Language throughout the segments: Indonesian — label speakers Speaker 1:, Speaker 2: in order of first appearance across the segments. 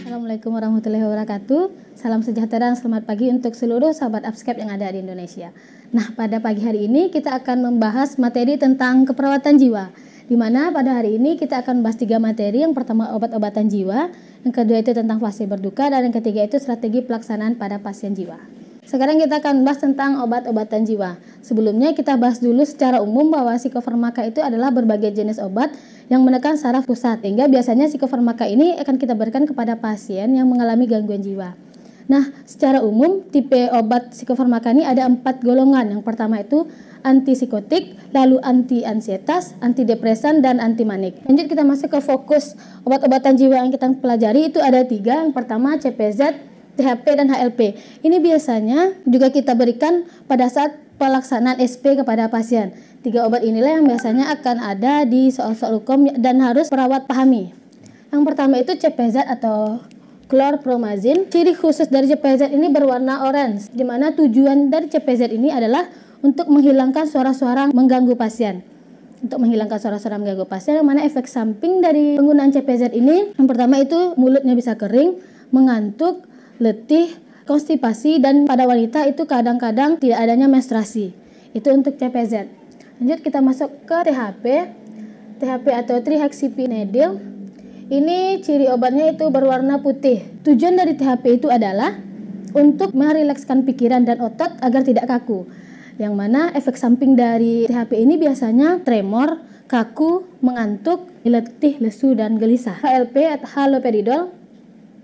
Speaker 1: Assalamualaikum warahmatullahi wabarakatuh. Salam sejahtera dan selamat pagi untuk seluruh sahabat Upscape yang ada di Indonesia. Nah, pada pagi hari ini kita akan membahas materi tentang keperawatan jiwa, di mana pada hari ini kita akan membahas 3 materi. Yang pertama obat-obatan jiwa, yang kedua itu tentang fase berduka, dan yang ketiga itu strategi pelaksanaan pada pasien jiwa. Sekarang kita akan membahas tentang obat-obatan jiwa. Sebelumnya kita bahas dulu secara umum bahwa psikofarmaka itu adalah berbagai jenis obat yang menekan saraf pusat, sehingga biasanya psikofarmaka ini akan kita berikan kepada pasien yang mengalami gangguan jiwa. Nah, secara umum tipe obat psikofarmaka ini ada 4 golongan. Yang pertama itu antipsikotik, lalu anti-ansietas, antidepresan, dan antimanik. Lanjut kita masuk ke fokus obat-obatan jiwa yang kita pelajari itu ada 3. Yang pertama CPZ, THP, dan HLP. Ini biasanya juga kita berikan pada saat pelaksanaan SP kepada pasien. 3 obat inilah yang biasanya akan ada di soal-soal hukum dan harus perawat pahami. Yang pertama itu CPZ atau chlorpromazine. Ciri khusus dari CPZ ini berwarna orange, di mana tujuan dari CPZ ini adalah untuk menghilangkan suara-suara mengganggu pasien. Untuk menghilangkan suara-suara mengganggu pasien, yang mana efek samping dari penggunaan CPZ ini, yang pertama itu mulutnya bisa kering, mengantuk, letih, konstipasi, dan pada wanita itu kadang-kadang tidak adanya menstruasi. Itu untuk CPZ. Lanjut kita masuk ke THP. THP atau trihexyphenidyl. Ini ciri obatnya itu berwarna putih. Tujuan dari THP itu adalah untuk merilekskan pikiran dan otot agar tidak kaku. Yang mana efek samping dari THP ini biasanya tremor, kaku, mengantuk, letih, lesu, dan gelisah. HLP atau haloperidol,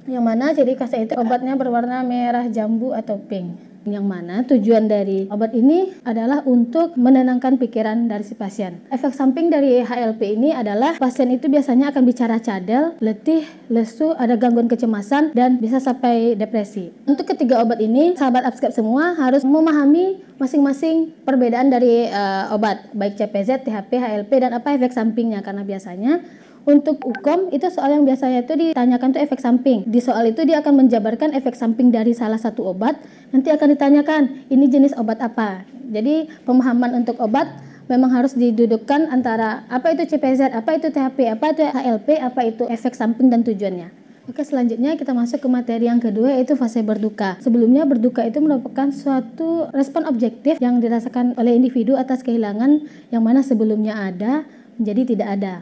Speaker 1: yang mana ciri khasnya itu obatnya berwarna merah jambu atau pink. Yang mana tujuan dari obat ini adalah untuk menenangkan pikiran dari si pasien. Efek samping dari HLP ini adalah pasien itu biasanya akan bicara cadel, letih, lesu, ada gangguan kecemasan, dan bisa sampai depresi. Untuk ketiga obat ini, sahabat Upscape semua harus memahami masing-masing perbedaan dari obat, baik CPZ, THP, HLP, dan apa efek sampingnya. Karena biasanya untuk UKOM itu soal yang biasanya itu ditanyakan tuh efek samping. Di soal itu dia akan menjabarkan efek samping dari salah satu obat. Nanti akan ditanyakan ini jenis obat apa. Jadi pemahaman untuk obat memang harus didudukkan antara apa itu CPZ, apa itu THP, apa itu HLP, apa itu efek samping dan tujuannya. Oke, selanjutnya kita masuk ke materi yang kedua, yaitu fase berduka. Sebelumnya, berduka itu merupakan suatu respon objektif yang dirasakan oleh individu atas kehilangan yang mana sebelumnya ada menjadi tidak ada.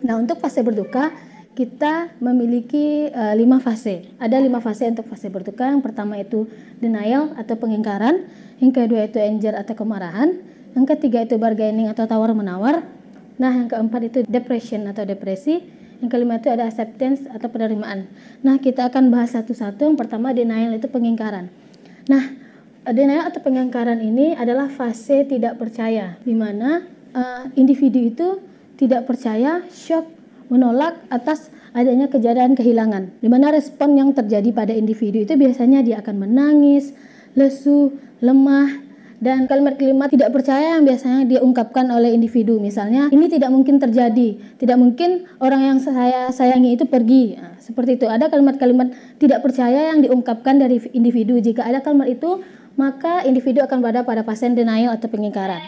Speaker 1: Nah, untuk fase berduka kita memiliki 5 fase. Ada 5 fase untuk fase berduka. Yang pertama itu denial atau pengingkaran, yang kedua itu anger atau kemarahan, yang ketiga itu bargaining atau tawar-menawar. Nah, yang keempat itu depression atau depresi. Yang kelima itu ada acceptance atau penerimaan. Nah, kita akan bahas satu-satu. Yang pertama denial itu pengingkaran. Nah, denial atau pengingkaran ini adalah fase tidak percaya, di mana individu itu tidak percaya, shock, menolak atas adanya kejadian kehilangan. Di mana respon yang terjadi pada individu itu biasanya dia akan menangis, lesu, lemah, dan kalimat-kalimat tidak percaya yang biasanya diungkapkan oleh individu. Misalnya, ini tidak mungkin terjadi, tidak mungkin orang yang saya sayangi itu pergi. Nah, seperti itu. Ada kalimat-kalimat tidak percaya yang diungkapkan dari individu. Jika ada kalimat itu, maka individu akan berada pada fase denial atau pengingkaran.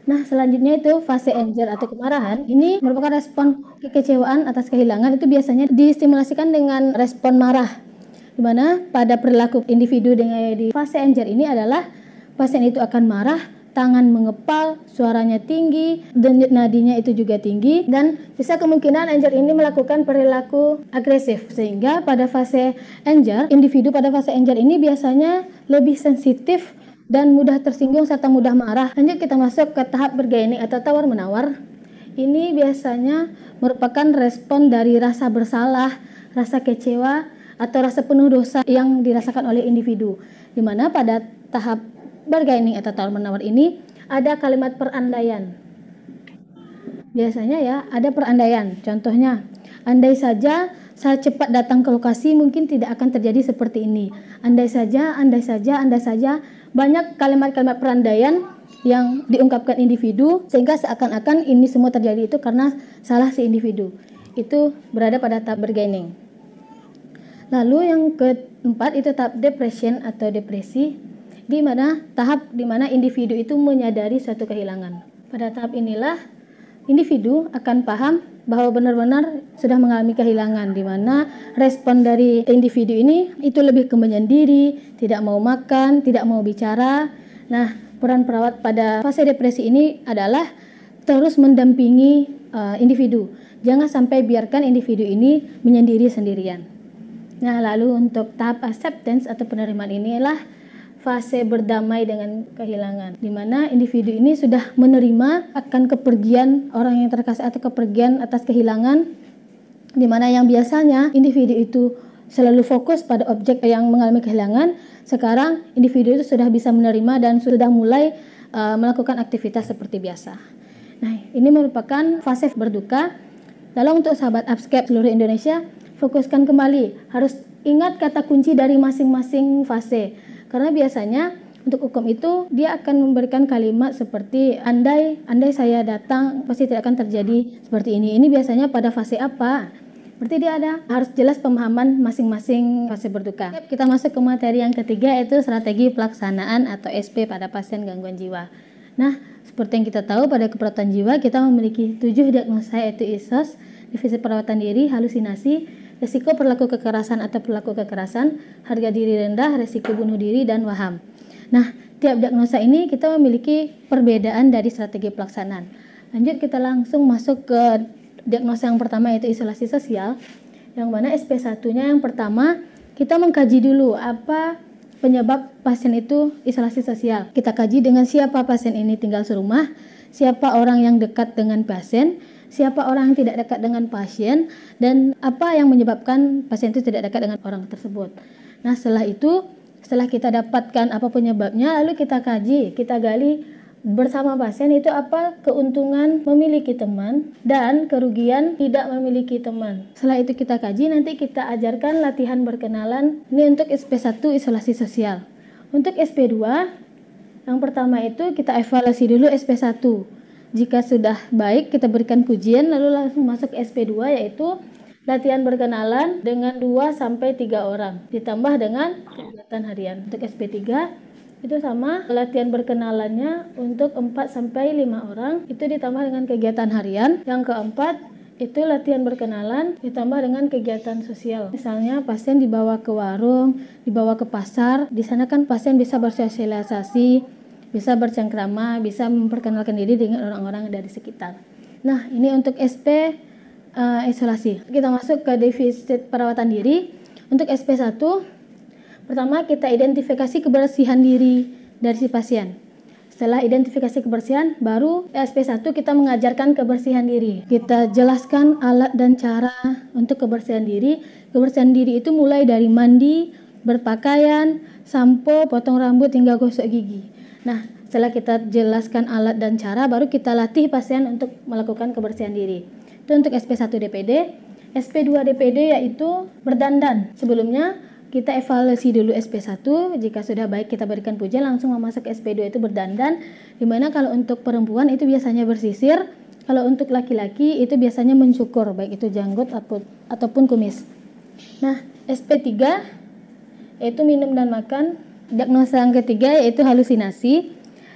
Speaker 1: Nah, selanjutnya itu fase anger atau kemarahan. Ini merupakan respon kekecewaan atas kehilangan. Itu biasanya distimulasikan dengan respon marah, di mana pada perilaku individu dengan di fase anger ini adalah pasien itu akan marah, tangan mengepal, suaranya tinggi, denyut nadinya itu juga tinggi, dan bisa kemungkinan anger ini melakukan perilaku agresif. Sehingga pada fase anger, individu pada fase anger ini biasanya lebih sensitif dan mudah tersinggung serta mudah marah. Lanjut kita masuk ke tahap bargaining atau tawar-menawar. Ini biasanya merupakan respon dari rasa bersalah, rasa kecewa, atau rasa penuh dosa yang dirasakan oleh individu. Di mana pada tahap bargaining atau tawar-menawar ini ada kalimat perandaian. Biasanya ya ada perandaian. Contohnya, andai saja saya cepat datang ke lokasi mungkin tidak akan terjadi seperti ini. Andai saja, andai saja, andai saja. Banyak kalimat-kalimat perandaian yang diungkapkan individu sehingga seakan-akan ini semua terjadi itu karena salah si individu. Itu berada pada tahap bargaining. Lalu yang keempat itu tahap depression atau depresi, di mana tahap di mana individu itu menyadari suatu kehilangan. Pada tahap inilah individu akan paham bahwa benar-benar sudah mengalami kehilangan, di mana respon dari individu ini itu lebih ke menyendiri, tidak mau makan, tidak mau bicara. Nah, peran perawat pada fase depresi ini adalah terus mendampingi individu. Jangan sampai biarkan individu ini menyendiri sendirian. Nah, lalu untuk tahap acceptance atau penerimaan inilah fase berdamai dengan kehilangan, di mana individu ini sudah menerima akan kepergian orang yang terkasih atau kepergian atas kehilangan, di mana yang biasanya individu itu selalu fokus pada objek yang mengalami kehilangan, sekarang individu itu sudah bisa menerima dan sudah mulai melakukan aktivitas seperti biasa. Nah, ini merupakan fase berduka. Lalu untuk sahabat Upscape seluruh Indonesia, fokuskan kembali, harus ingat kata kunci dari masing-masing fase. Karena biasanya untuk hukum itu dia akan memberikan kalimat seperti andai saya datang pasti tidak akan terjadi seperti ini. Ini biasanya pada fase apa? Berarti dia harus jelas pemahaman masing-masing fase berduka. Kita masuk ke materi yang ketiga, yaitu strategi pelaksanaan atau SP pada pasien gangguan jiwa. Nah, seperti yang kita tahu pada keperawatan jiwa kita memiliki 7 diagnosa, yaitu ISOS, divisi perawatan diri, halusinasi, risiko perilaku kekerasan atau perilaku kekerasan, harga diri rendah, risiko bunuh diri, dan waham. Nah, tiap diagnosa ini kita memiliki perbedaan dari strategi pelaksanaan. Lanjut kita langsung masuk ke diagnosa yang pertama, yaitu isolasi sosial, yang mana SP1-nya yang pertama kita mengkaji dulu apa penyebab pasien itu isolasi sosial. Kita kaji dengan siapa pasien ini tinggal serumah, siapa orang yang dekat dengan pasien, siapa orang yang tidak dekat dengan pasien, dan apa yang menyebabkan pasien itu tidak dekat dengan orang tersebut. Nah, setelah kita dapatkan apa penyebabnya, lalu kita kaji, kita gali bersama pasien itu apa keuntungan memiliki teman dan kerugian tidak memiliki teman. Setelah itu kita kaji, nanti kita ajarkan latihan berkenalan. Ini untuk SP1 isolasi sosial. Untuk SP2, yang pertama itu kita evaluasi dulu SP1. Jika sudah baik, kita berikan pujian, lalu langsung masuk ke SP2, yaitu latihan berkenalan dengan 2-3 orang, ditambah dengan kegiatan harian. Untuk SP3, Itu sama latihan berkenalannya untuk 4-5 orang, itu ditambah dengan kegiatan harian. Yang keempat, itu latihan berkenalan ditambah dengan kegiatan sosial. Misalnya pasien dibawa ke warung, dibawa ke pasar, di sana kan pasien bisa bersosialisasi, bisa bercengkrama, bisa memperkenalkan diri dengan orang-orang dari sekitar. Nah, ini untuk SP isolasi. Kita masuk ke defisit perawatan diri. Untuk SP1, pertama kita identifikasi kebersihan diri dari si pasien. Setelah identifikasi kebersihan, baru SP1 kita mengajarkan kebersihan diri. Kita jelaskan alat dan cara untuk kebersihan diri. Kebersihan diri itu mulai dari mandi, berpakaian, sampo, potong rambut, hingga gosok gigi. Nah, setelah kita jelaskan alat dan cara, baru kita latih pasien untuk melakukan kebersihan diri. Itu untuk SP1 DPD. SP2 DPD yaitu berdandan. Sebelumnya kita evaluasi dulu SP1, jika sudah baik kita berikan pujian, langsung masuk ke SP2 itu berdandan, dimana kalau untuk perempuan itu biasanya bersisir, kalau untuk laki-laki itu biasanya mencukur, baik itu janggut ataupun kumis. Nah, SP3 yaitu minum dan makan. Diagnosa yang ketiga yaitu halusinasi,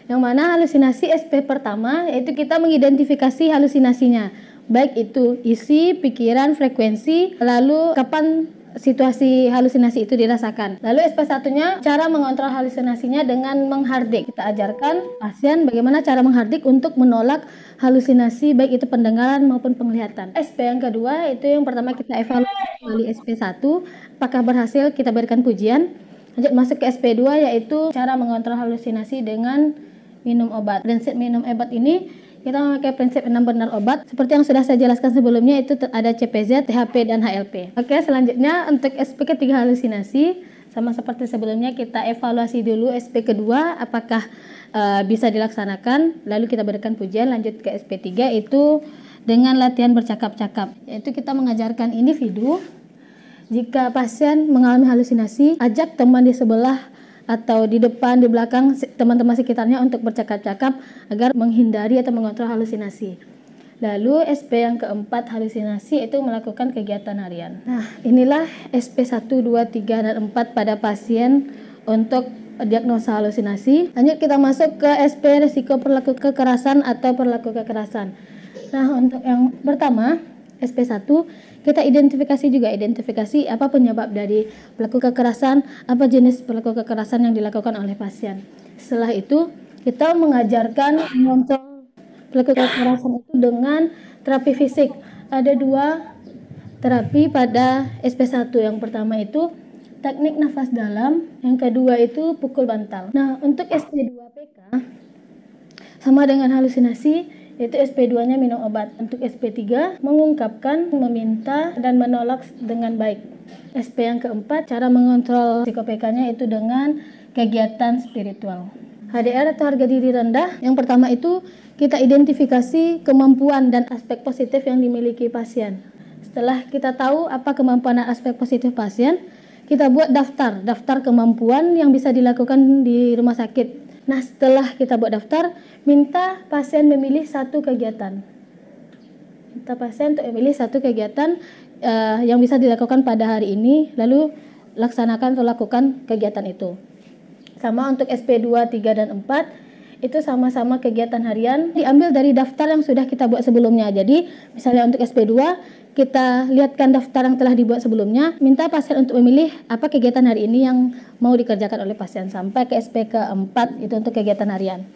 Speaker 1: yang mana halusinasi SP pertama yaitu kita mengidentifikasi halusinasinya, baik itu isi, pikiran, frekuensi, lalu kapan situasi halusinasi itu dirasakan. Lalu SP1-nya cara mengontrol halusinasinya dengan menghardik. Kita ajarkan pasien bagaimana cara menghardik untuk menolak halusinasi, baik itu pendengaran maupun penglihatan. SP yang kedua itu yang pertama kita evaluasi melalui SP1, apakah berhasil, kita berikan pujian. Lanjut masuk ke SP2 yaitu cara mengontrol halusinasi dengan minum obat. Prinsip minum obat ini kita memakai prinsip 6 benar obat. Seperti yang sudah saya jelaskan sebelumnya, itu ada CPZ, THP, dan HLP. Oke, selanjutnya untuk SP ketiga halusinasi, sama seperti sebelumnya kita evaluasi dulu SP kedua apakah bisa dilaksanakan, lalu kita berikan pujian. Lanjut ke SP3 itu dengan latihan bercakap-cakap, yaitu kita mengajarkan individu, jika pasien mengalami halusinasi, ajak teman di sebelah atau di depan, di belakang, teman-teman sekitarnya untuk bercakap-cakap agar menghindari atau mengontrol halusinasi. Lalu SP yang keempat halusinasi itu melakukan kegiatan harian. Nah, inilah SP 1, 2, 3, dan 4 pada pasien untuk diagnosa halusinasi. Lanjut kita masuk ke SP risiko perilaku kekerasan atau perilaku kekerasan. Nah, untuk yang pertama SP1 kita identifikasi apa penyebab dari pelaku kekerasan, apa jenis pelaku kekerasan yang dilakukan oleh pasien. Setelah itu kita mengajarkan mengontrol pelaku kekerasan itu dengan terapi fisik. Ada 2 terapi pada SP1. Yang pertama itu teknik nafas dalam, yang kedua itu pukul bantal. Nah, untuk SP2PK sama dengan halusinasi, yaitu SP2-nya minum obat. Untuk SP3 mengungkapkan, meminta, dan menolak dengan baik. SP yang keempat cara mengontrol psiko-PK-nya itu dengan kegiatan spiritual. HDR atau harga diri rendah, yang pertama itu kita identifikasi kemampuan dan aspek positif yang dimiliki pasien. Setelah kita tahu apa kemampuan dan aspek positif pasien, kita buat daftar kemampuan yang bisa dilakukan di rumah sakit. Nah, setelah kita buat daftar, minta pasien memilih satu kegiatan. Minta pasien untuk memilih satu kegiatan yang bisa dilakukan pada hari ini, lalu laksanakan atau lakukan kegiatan itu. Sama untuk SP2, 3, dan 4, itu sama-sama kegiatan harian, diambil dari daftar yang sudah kita buat sebelumnya. Jadi, misalnya untuk SP2, kita lihatkan daftar yang telah dibuat sebelumnya, minta pasien untuk memilih apa kegiatan hari ini yang mau dikerjakan oleh pasien, sampai ke SP ke-4 itu untuk kegiatan harian.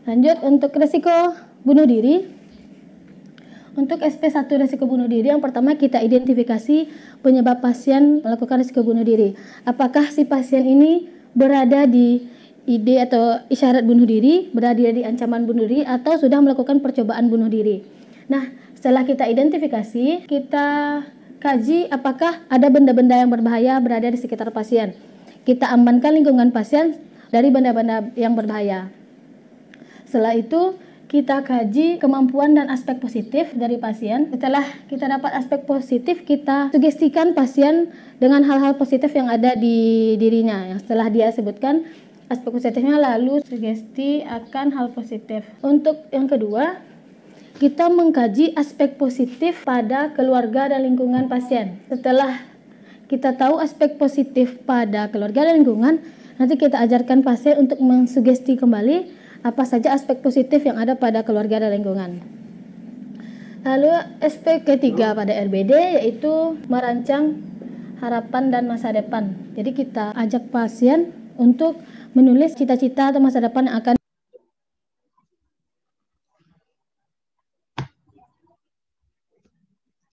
Speaker 1: Lanjut untuk risiko bunuh diri. Untuk SP1 risiko bunuh diri, yang pertama kita identifikasi penyebab pasien melakukan risiko bunuh diri. Apakah si pasien ini berada di ide atau isyarat bunuh diri, berada di ancaman bunuh diri, atau sudah melakukan percobaan bunuh diri. Nah, setelah kita identifikasi, kita kaji apakah ada benda-benda yang berbahaya berada di sekitar pasien. Kita amankan lingkungan pasien dari benda-benda yang berbahaya. Setelah itu, kita kaji kemampuan dan aspek positif dari pasien. Setelah kita dapat aspek positif, kita sugestikan pasien dengan hal-hal positif yang ada di dirinya. Yang setelah dia sebutkan aspek positifnya, lalu sugesti akan hal positif. Untuk yang kedua, kita mengkaji aspek positif pada keluarga dan lingkungan pasien. Setelah kita tahu aspek positif pada keluarga dan lingkungan, Nanti kita ajarkan pasien untuk mensugesti kembali apa saja aspek positif yang ada pada keluarga dan lingkungan. Lalu aspek ketiga pada RBD yaitu merancang harapan dan masa depan. Jadi kita ajak pasien untuk menulis cita-cita atau masa depan yang akan